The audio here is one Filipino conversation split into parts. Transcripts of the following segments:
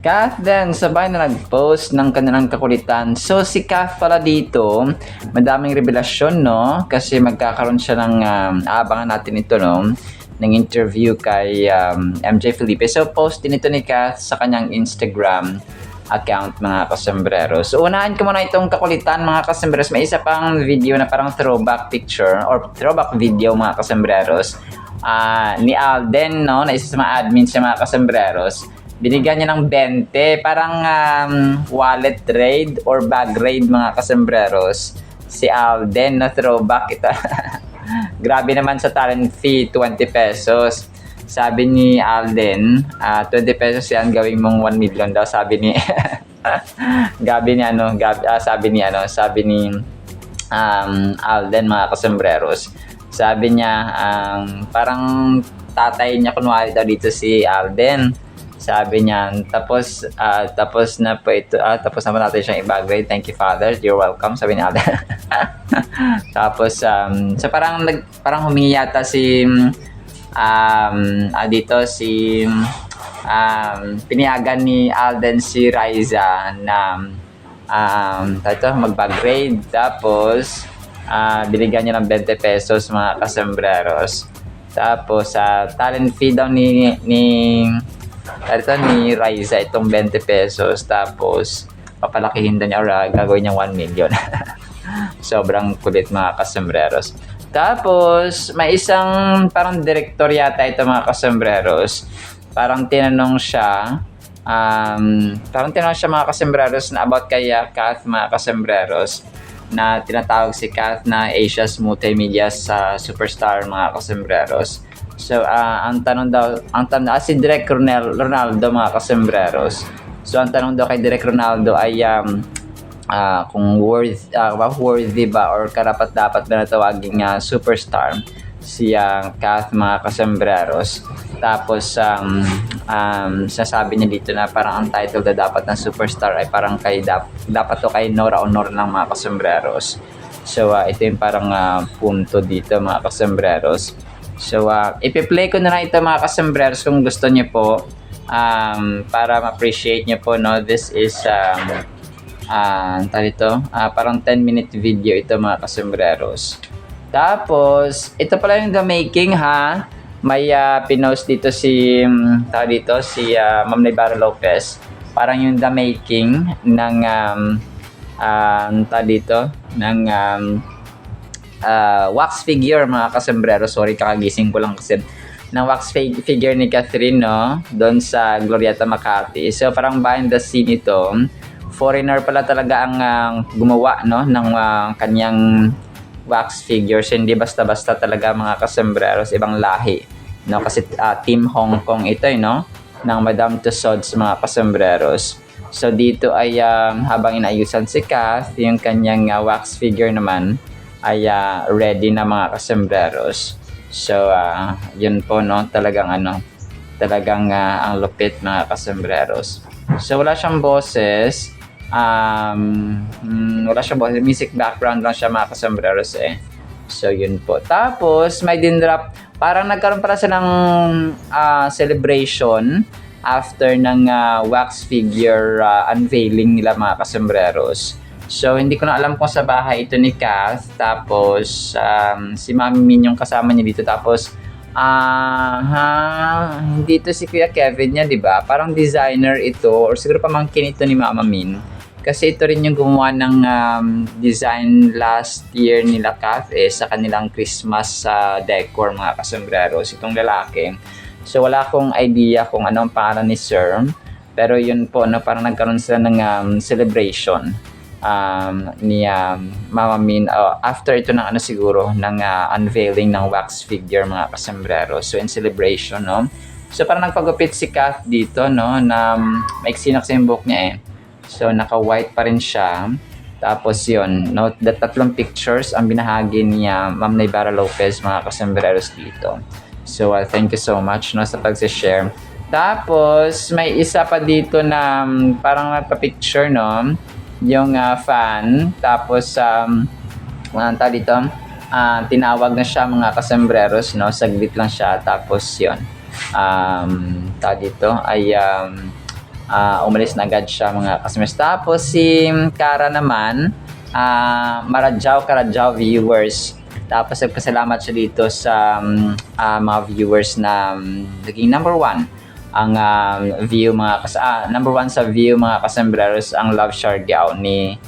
Kath din, sabay na nag-post ng kanilang kakulitan. So, si Kath pala dito, madaming revelasyon, no? Kasi magkakaroon siya ng, aabangan natin ito, no? Ng interview kay MJ Felipe. So, post din ito ni Kath sa kanyang Instagram account, mga kasombrero. So, unahan ko muna itong kakulitan, mga kasombrero. May isa pang video na parang throwback picture or throwback video, mga kasombrero. Ni Alden, no? Na isa sa mga admins siya, mga kasombrero. Binigyan niya ng 20, parang wallet raid or bag raid, mga kasembreros. Si Alden na throwback ito. Grabe naman sa talent fee, 20 pesos. Sabi ni Alden, 20 pesos yan, gawin mong 1 million daw, sabi ni sabi ni Alden, mga kasembreros. Sabi niya, parang tatay niya kunwari daw dito si Alden. Sabi niya, tapos na po ito, tapos naman natin siyang i-bag-grade. Thank you, Father. You're welcome, sabi ni Alden. Tapos, so parang humingi yata si, pinayagan ni Alden si Riza na, mag-bag-grade. Tapos, binigyan niya ng 20 pesos, mga kasembreros. Tapos, talent fee daw ni Riza itong 20 pesos, tapos papalakihin daw niya or gagawin niya 1 million. Sobrang kulit, mga kasembreros. Tapos may isang parang direktor yata ito, mga kasembreros. Parang tinanong siya mga kasembreros na about kay Kath, mga kasembreros, na tinatawag si Kath na Asia's multimedia sa superstar, mga kasembreros. So, ang tanong si Direk Ronaldo, mga kasembreros. So, ang tanong daw kay Direk Ronaldo ay kung worthy ba or karapat-dapat ba na tawaging superstar si Kath, mga kasembreros. Tapos, sasabi niya dito na parang ang title na dapat ng superstar ay parang dapat to kay Nora Honor lang, mga kasembreros. So, ito yung parang punto dito, mga kasembreros. So, ipi-play ko na lang ito, mga kasembreros, kung gusto niyo po, para ma-appreciate niyo po, no? This is, parang 10-minute video ito, mga kasembreros. Tapos, ito pala yung the making, ha? May pinost dito si, Ma'am Naybara Lopez. Parang yung the making ng, wax figure, mga kasembreros. Sorry, kakagising ko lang kasi ng wax figure ni Catherine, no? Doon sa Glorieta, Makati. So, parang behind the scene ito. Foreigner pala talaga ang gumawa, no? Ng kanyang wax figures. Hindi basta-basta talaga, mga kasembreros. Ibang lahi, no? Kasi Team Hong Kong ito, no? Ng Madame Tussauds, mga kasembreros. So, dito ay habang inaayusan si Kath, yung kanyang wax figure naman ay ready na, mga kasembreros. So, yun po, no? Talagang ang lupit, mga kasembreros. So, wala siyang boses. Music background lang siya, mga kasembreros, eh. So, yun po. Tapos, may dinrap. Parang nagkaroon pala siya ng celebration after ng wax figure unveiling nila, mga kasembreros. So, hindi ko na alam kung sa bahay ito ni Kath. Tapos, si Mami Min yung kasama niya dito. Tapos, dito si Kuya Kevin niya, di ba? Parang designer ito. Or siguro pamangkin ito ni Mama Min. Kasi ito rin yung gumawa ng design last year nila, Kath, sa kanilang Christmas decor, mga kasembreros. Itong lalaki. So, wala akong idea kung ano ang pangalan ni Sir. Pero yun po, no, parang nagkaroon sila ng celebration ni Mama Min after ito ng siguro ng unveiling ng wax figure, mga kasembreros. So, in celebration, no? So, parang nagpagupit si Kath dito, no? Na maiksi na kasi yung buhok niya, eh. So, naka-white pa rin siya. Tapos yun, no? Tatlong pictures ang binahagi ni Ma'am Naybara Lopez, mga kasembreros dito. So, thank you so much, no, sa pag-share. Tapos, may isa pa dito na parang nagpa-picture, no? Yung fan. Tapos, tinawag na siya, mga kasembreros, no? Saglit lang siya. Tapos, yun. umalis na agad siya mga customers. Tapos si Kara naman, Karadjaw viewers. Tapos nagpasalamat siya dito sa mga viewers na naging number 1 ang view number 1 sa view mga kasembreros ang Love Siargao ni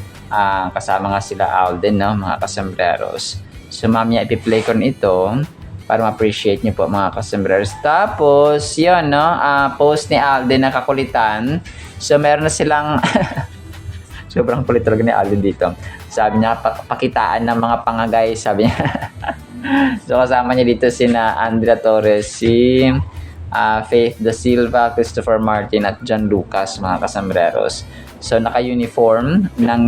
kasama nga sila Alden, no, mga kasembreros. So mamaya ipi-play ko ito para ma-appreciate niyo po mga kasembreros. Tapos yun, no, post ni Alden na kakulitan. So meron na silang sobrang kulit talaga ni Alden dito. Sabi niya, pakitaan ng mga pangagay, sabi niya. So kasama niya dito sina Andrea Torres, si Faith Da Silva, Christopher Martin at John Lucas, mga kasembreros. So naka-uniform ng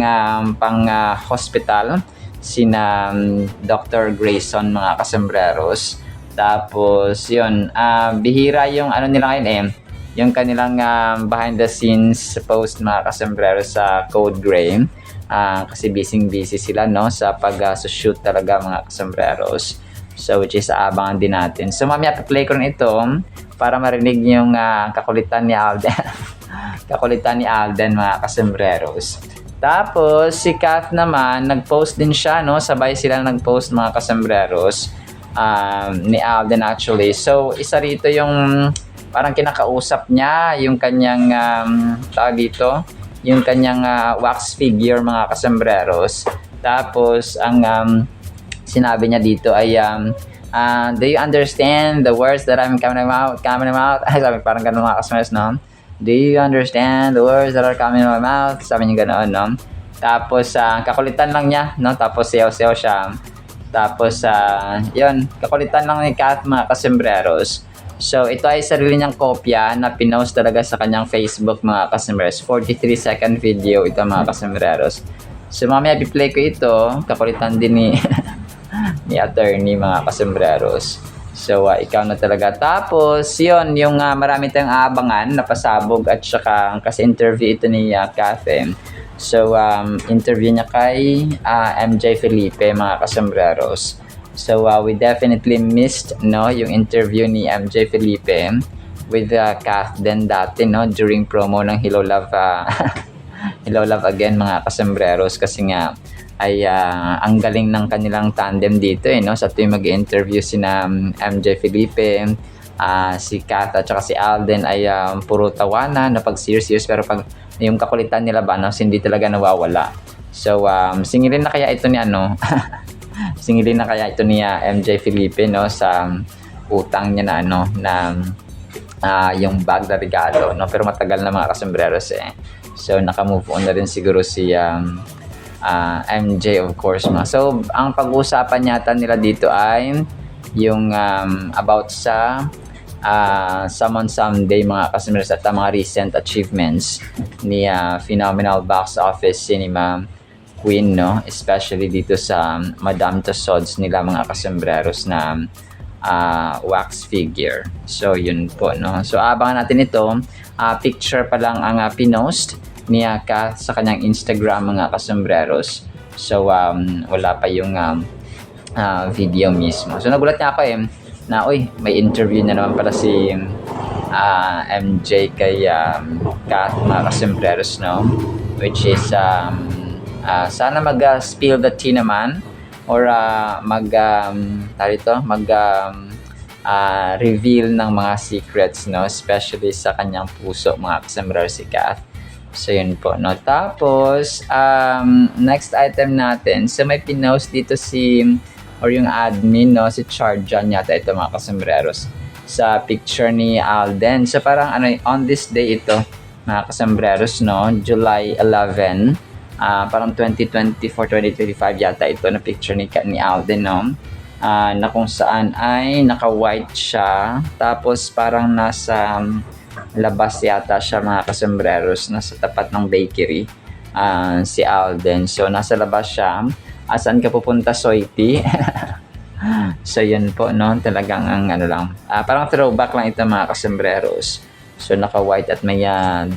pang-hospital sina Dr. Grayson, mga kasembreros. Tapos yun, bihira yung ano nila ngayon yung kanilang behind the scenes post, mga kasembreros, sa Code Gray. Kasi busy sila, no, sa pag-shoot talaga, mga kasembreros. So which is aabangan din natin. So mamaya play ko rin ito para marinig yung kakulitan ni Alden. Kakulitan ni Alden, mga kasembreros. Tapos si Kath naman, nag-post din siya, no, sabay sila nag-post, mga kasembreros, ni Alden actually. So isa rito yung parang kinakausap niya yung kanyang tawag dito, yung kanyang wax figure, mga kasembreros. Tapos ang sinabi niya dito ay do you understand the words that I'm coming out? Ay, sabi parang ganun, mga kasembreros, no? Do you understand the words that are coming in my mouth? Sabi niya ganoon, no? Tapos kakulitan lang niya, no? Tapos sayaw-sayaw siya. Tapos yun, kakulitan lang ni Kath, mga kasembreros. So ito ay sarili niyang kopya na pinost talaga sa kanyang Facebook, mga kasembreros. 43-second video ito, mga kasembreros. So mamaya i-play ko ito, kakulitan din ni ni attorney, mga kasembreros. So ikaw na talaga. Tapos yun, yung marami tayong aabangan na pasabog at saka kasi interview ito ni Kathy. So interview niya kay MJ Felipe, mga kasembreros. So we definitely missed, no, yung interview ni MJ Felipe with Kath din dati, no, during promo ng Hello Love Hello Love Again, mga kasembreros, kasi nga ay ang galing ng kanilang tandem dito, no, sa tuwing mag-interview sina MJ Felipe, si Kath at saka si Alden ay puro tawanan na pag serious, pero pag yung kakulitan nila ba, no, hindi talaga nawawala. So singilin na kaya ito ni singilin na kaya ito ni MJ Felipe, no, sa utang niya na na yung bag na regalo, no, pero matagal na, mga kasembreros, so naka-move on na rin siguro si MJ, of course, ma. So ang pag-uusapan yata nila dito ay yung about sa Summon Someday, mga kasembreros, at mga recent achievements ni Phenomenal Box Office Cinema Queen, no, especially dito sa Madame Tussauds nila, mga kasembreros, na wax figure. So yun po, no. So abangan natin ito. Picture pa lang ang pinost niya sa kanyang Instagram, mga kasembreros. So wala pa yung video mismo. So nagulat niya ako na may interview na naman pala si MJ kay Kath, mga kasembreros, no, which is sana mag-spill the tea naman, or reveal ng mga secrets, no, especially sa kanyang puso, mga kasembreros, si Kath. So yun po, no. Tapos next item natin, so may pinost dito yung admin, no, si Charjan yata ito, mga kasembreros, sa picture ni Alden. So parang on this day ito, mga kasembreros, no, July 11, parang 2024-2025 yata ito na picture ni Alden, no, na kung saan ay naka-white siya, tapos parang nasa labas yata siya, mga kasembreros, nasa tapat ng bakery si Alden. So nasa labas siya. Saan ka pupunta, Soiti? So yun po, no, talagang ang lang, parang throwback lang ito, mga kasembreros. So naka-white at may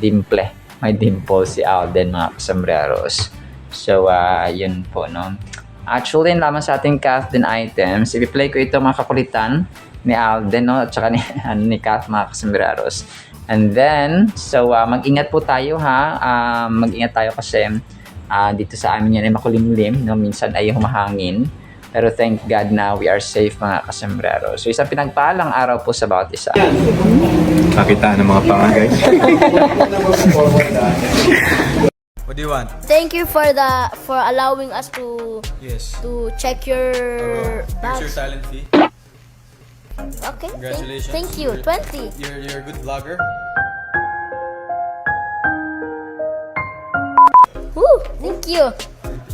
dimple, may dimple si Alden, mga kasembreros. So yun po, no. Actually, naman sa ating Kath din items, i-play ko ito, mga kakulitan ni Alden, no, at saka ni Kath, mga kasembreros. And then, so mag-ingat po tayo ha. Mag-ingat tayo kasi dito sa amin yan ay makulimlim, no? Minsan ay humahangin. Pero thank God na we are safe mga kasombrero. So isang pinagpalang araw po sa bawat isa. Nakita ng mga panga, guys. What do you want? Thank you for allowing us to Yes. check your Here's bags. your silent fee. Okay. Congratulations. Thank you. 20. You're a good vlogger. Woo! Thank you.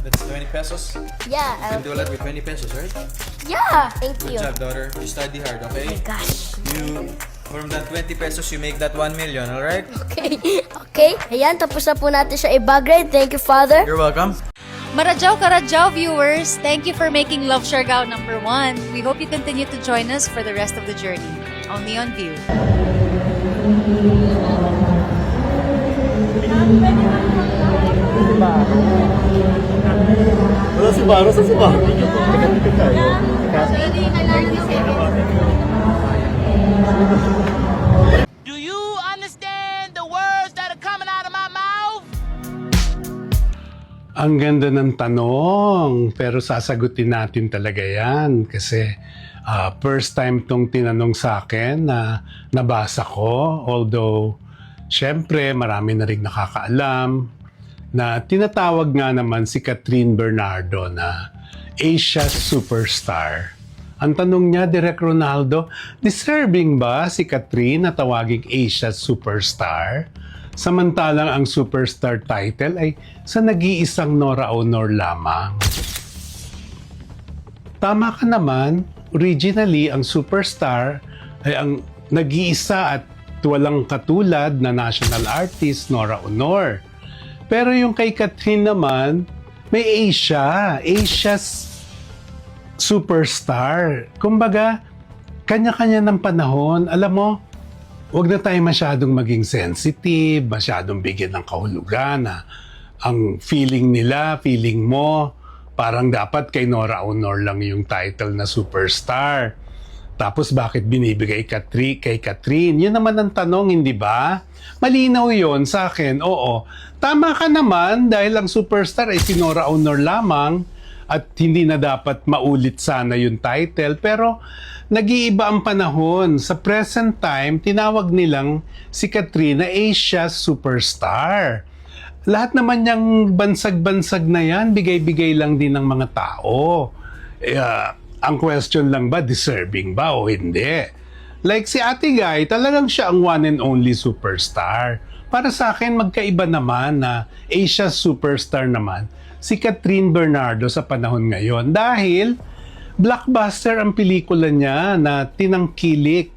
That's 20 pesos. You Yeah. can do a lot with 20 pesos, right? Yeah. Thank Good you. job, daughter. You study hard, okay? Oh my gosh. You, from that 20 pesos, you make that 1 million, alright? Okay. Okay. Ayan, tapos na po natin siya i-grade. Thank you, Father. You're welcome. Maradjaw Karadjaw viewers, thank you for making Love Siargao #1. We hope you continue to join us for the rest of the journey. Only on View. Wala si Baro, sa si Baro. Tikat-tikat tayo. Do you understand the words that are coming out of my mouth? Ang ganda ng tanong, pero sasagutin natin talaga yan kasi first time tong tinanong sa akin na nabasa ko. Although, syempre, marami na rin nakakaalam na tinatawag nga naman si Catherine Bernardo na Asia Superstar. Ang tanong niya, Direk Ronaldo, deserving ba si Catherine na tawaging Asia Superstar? Samantalang ang superstar title ay sa nag-iisang Nora Honor lamang. Tama ka naman, originally ang superstar ay ang nag-iisa at walang katulad na national artist Nora Honor. Pero yung kay Catherine naman, may Asia's superstar. Kumbaga, kanya-kanya ng panahon. Alam mo, huwag na tayo masyadong maging sensitive, masyadong bigyan ng kahulugan na ang feeling nila, feeling mo, parang dapat kay Nora Honor lang yung title na superstar. Tapos bakit binibigay kay Catherine? Yun naman ang tanong, hindi ba? Malinaw yon sa akin, oo. Tama ka naman dahil ang superstar ay si Nora Honor lamang at hindi na dapat maulit sana yung title. Pero nag-iiba ang panahon. Sa present time, tinawag nilang si Catherine na Asia Superstar. Lahat naman niyang bansag-bansag na yan, bigay-bigay lang din ng mga tao. Ang question lang ba, deserving ba o hindi? Like si Ate Guy, talagang siya ang one and only superstar. Para sa akin, magkaiba naman na Asia Superstar naman si Catherine Bernardo sa panahon ngayon. Dahil blockbuster ang pelikula niya na tinangkilik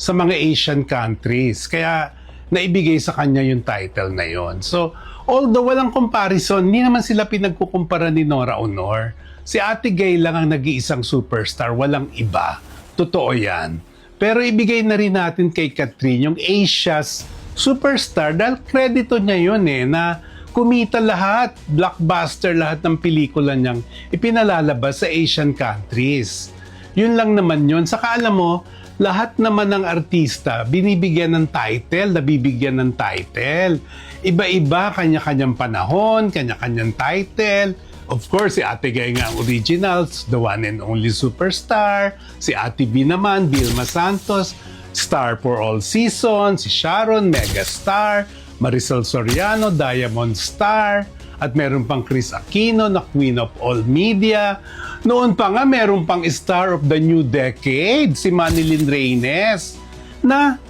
sa mga Asian countries. Kaya naibigay sa kanya yung title na yon. So, although walang comparison, hindi naman sila pinagkukumpara ni Nora Honor. Si Ate Gay lang ang nag-iisang superstar, walang iba. Totoo yan. Pero ibigay na rin natin kay Catherine yung Asia's Superstar dahil kredito niya yun na kumita lahat, blockbuster lahat ng pelikula niyang ipinalalabas sa Asian countries. Yun lang naman yun. Saka alam mo, lahat naman ng artista binibigyan ng title, nabibigyan ng title. Iba-iba, kanya-kanyang panahon, kanya-kanyang title. Of course, si Ate Gay nga ang originals, the one and only superstar. Si Ate B naman, Vilma Santos, star for all seasons. Si Sharon, megastar. Marisol Soriano, Diamond Star. At meron pang Chris Aquino na Queen of All Media. Noon pa nga, meron pang Star of the New Decade, si Manilyn Reynes, na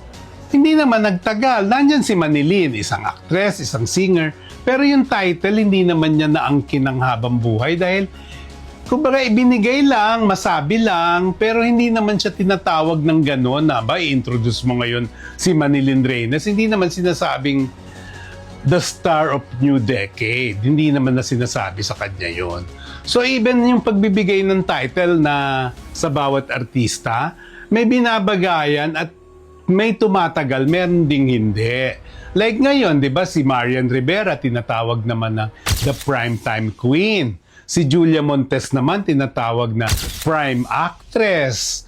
hindi naman nagtagal. Nandyan si Manilyn, isang actress, isang singer. Pero yung title, hindi naman niya naangkin ng habang buhay dahil kumbaga ibinigay lang, masabi lang, pero hindi naman siya tinatawag ng gano'n na ba, i-introduce mo ngayon si Manilyn Reynes. Hindi naman sinasabing the star of new decade. Hindi naman na sinasabi sa kanya yon. So even yung pagbibigay ng title na sa bawat artista, may binabagayan at may tumatagal, meron ding hindi. Like ngayon, di ba, si Marian Rivera tinatawag naman na the primetime queen. Si Julia Montes naman tinatawag na prime actress.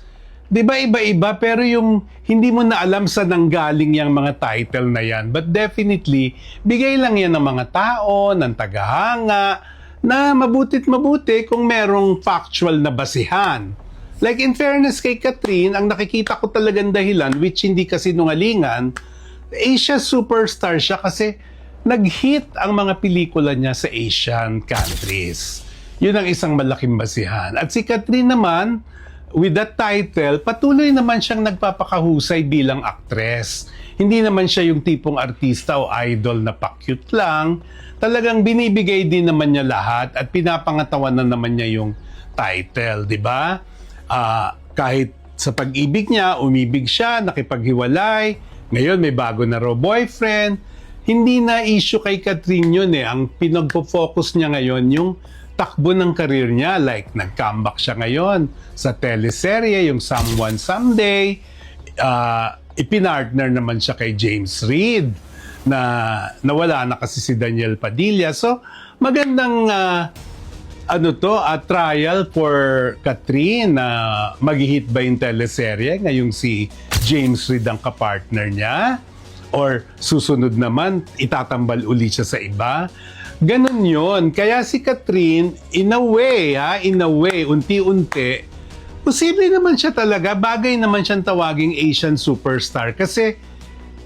'Di ba iba-iba, pero yung hindi mo na alam sa nanggaling yung mga title na yan. But definitely, bigay lang yan ng mga tao, ng tagahanga, na mabutit mabuti kung merong factual na basihan. Like in fairness kay Catherine, ang nakikita ko talagang dahilan, which hindi kasi nungalingan, Asia superstar siya kasi nag-hit ang mga pelikula niya sa Asian countries. Yun ang isang malaking basihan. At si Catherine naman, with that title, patuloy naman siyang nagpapakahusay bilang actress. Hindi naman siya yung tipong artista o idol na pa-cute lang. Talagang binibigay din naman niya lahat at pinapangatawan na naman niya yung title, di ba? Kahit sa pag-ibig niya, umibig siya, nakipaghiwalay, ngayon may bago na raw boyfriend. Hindi na issue kay Catherine yun eh. Ang pinagpo-focus niya ngayon yung takbo ng karir niya. Like, nag-comeback siya ngayon sa teleserye, yung Someone Someday. Ipinartner naman siya kay James Reid na nawala na kasi si Daniel Padilla. So, magandang trial for Catherine na mag-hit ba yung teleserye ngayong si James Reid ang kapartner niya? Or susunod naman, itatambal uli siya sa iba? Ganon yun. Kaya si Catherine, in a way, unti-unti, posible naman siya talaga, bagay naman siyang tawaging Asian superstar kasi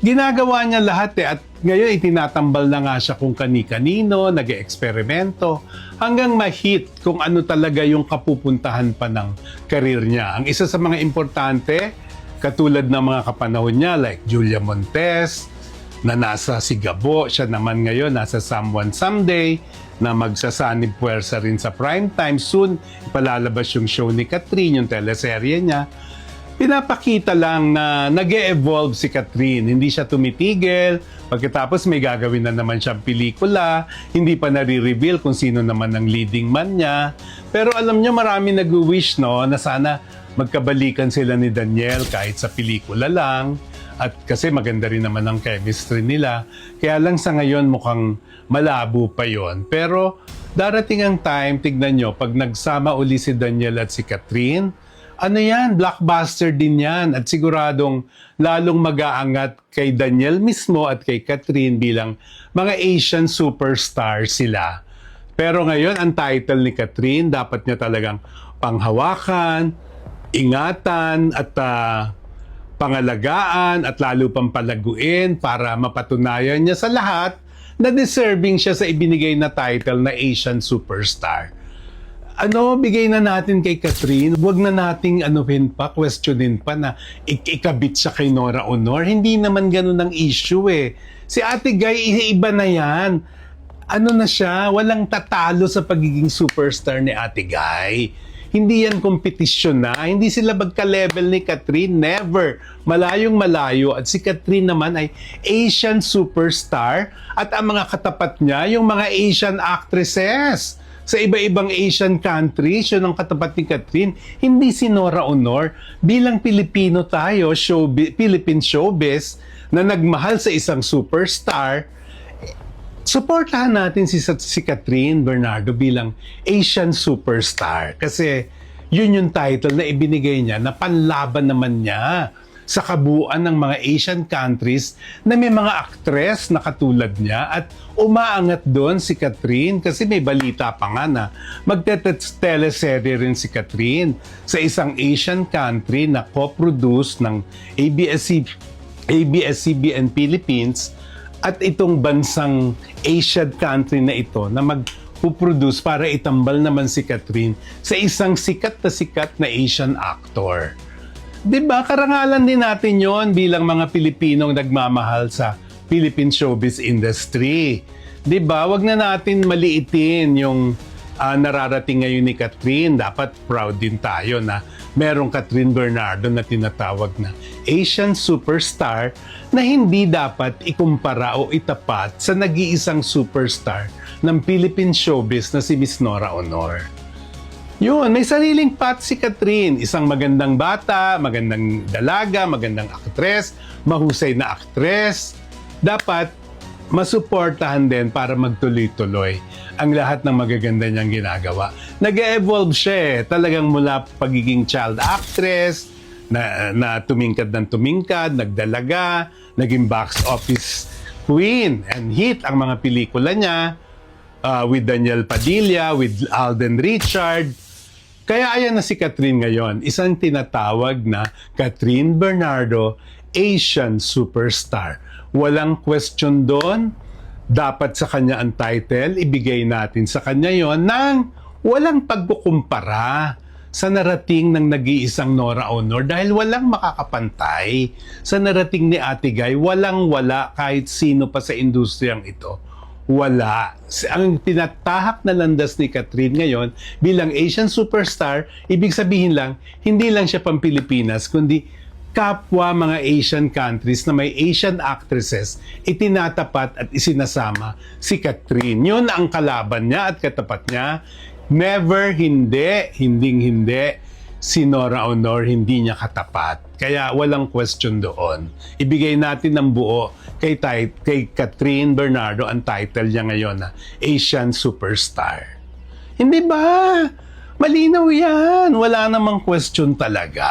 ginagawa niya lahat eh. At ngayon itinatambal na nga siya kung kani-kanino, nag-eksperimento, hanggang ma-hit kung ano talaga yung kapupuntahan pa ng karir niya. Ang isa sa mga importante, katulad ng mga kapanahon niya like Julia Montes, na nasa Sigabo, siya naman ngayon nasa Someone Someday, na magsasanib puwersa rin sa primetime. Soon, ipalalabas yung show ni Catherine, yung teleserye niya. Pinapakita lang na nag-e-evolve si Catherine. Hindi siya tumitigil. Pagkatapos may gagawin na naman siyang pelikula. Hindi pa nare-reveal kung sino naman ang leading man niya. Pero alam niyo, marami nag-wish na sana magkabalikan sila ni Daniel kahit sa pelikula lang. At kasi maganda rin naman ang chemistry nila. Kaya lang sa ngayon mukhang malabo pa yon. Pero darating ang time, tignan nyo, pag nagsama uli si Daniel at si Catherine, ano yan, blockbuster din yan. At siguradong lalong mag-aangat kay Daniel mismo at kay Catherine bilang mga Asian superstar sila. Pero ngayon, ang title ni Catherine, dapat niya talagang panghawakan, ingatan, at pangalagaan, at lalo pang palaguin para mapatunayan niya sa lahat na deserving siya sa ibinigay na title na Asian superstar. Bigay na natin kay Catherine. Huwag na nating questionin pa na ikabit siya kay Nora Honor. Hindi naman ganun ang issue eh. Si Ate Guy, iba na yan. Na siya, walang tatalo sa pagiging superstar ni Ate Guy. Hindi yan kompetisyon na. Hindi sila magka-level ni Catherine. Never. Malayong malayo. At si Catherine naman ay Asian superstar. At ang mga katapat niya, yung mga Asian actresses sa iba-ibang Asian countries, yun ang katapat ni Catherine. Hindi si Nora Honor. Bilang Pilipino tayo, Philippine showbiz, na nagmahal sa isang superstar, supportahan natin si Catherine Bernardo bilang Asian superstar. Kasi yun yung title na ibinigay niya na panlaban naman niya sa kabuuan ng mga Asian countries na may mga actress na katulad niya. At umaangat doon si Catherine kasi may balita pa nga na magte-teleserye rin si Catherine sa isang Asian country na co-produce ng ABS-CBN Philippines at itong bansang Asian country na ito na magpuproduce para itambal naman si Catherine sa isang sikat na Asian actor. Diba? Karangalan din natin yon bilang mga Pilipinong nagmamahal sa Philippine showbiz industry. Diba? Wag na natin maliitin yung nararating ngayon ni Catherine. Dapat proud din tayo na merong Catherine Bernardo na tinatawag na Asian superstar na hindi dapat ikumpara o itapat sa nag-iisang superstar ng Philippine showbiz na si Miss Nora Honor. Yun, may sariling path si Catherine. Isang magandang bata, magandang dalaga, magandang aktres, mahusay na aktres. Dapat masuportahan din para magtuloy-tuloy ang lahat ng magaganda niyang ginagawa. Nag-evolve siya eh. Talagang mula pagiging child actress, na tumingkad ng tumingkad, nagdalaga, naging box office queen and hit ang mga pelikula niya with Daniel Padilla, with Alden Richard. Kaya ayan na si Catherine ngayon, isang tinatawag na Catherine Bernardo, Asian superstar. Walang question doon. Dapat sa kanya ang title, ibigay natin sa kanya yon nang walang pagkukumpara sa narating ng nag-iisang Nora Honor dahil walang makakapantay. Sa narating ni Ate Guy, walang-wala kahit sino pa sa industriyang ito. Wala. Ang tinatahak na landas ni Catherine ngayon bilang Asian superstar, ibig sabihin lang, hindi lang siya pang Pilipinas, kundi kapwa mga Asian countries na may Asian actresses, itinatapat at isinasama si Catherine. Yun ang kalaban niya at katapat niya. Never, hindi si Nora Honor hindi niya katapat. Kaya walang question doon. Ibigay natin ng buo kay Catherine Bernardo ang title niya ngayon na Asian Superstar. Hindi ba? Malinaw yan. Wala namang question talaga.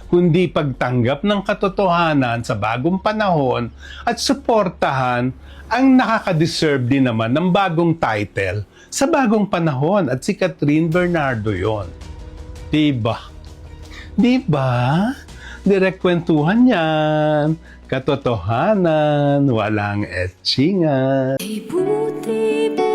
Kundi pagtanggap ng katotohanan sa bagong panahon at suportahan ang nakaka-deserve din naman ng bagong title sa bagong panahon. At si Catherine Bernardo yon. Diba? Diba? Direct kwentuhan yan. Katotohanan. Walang etchingan. Ay buti ba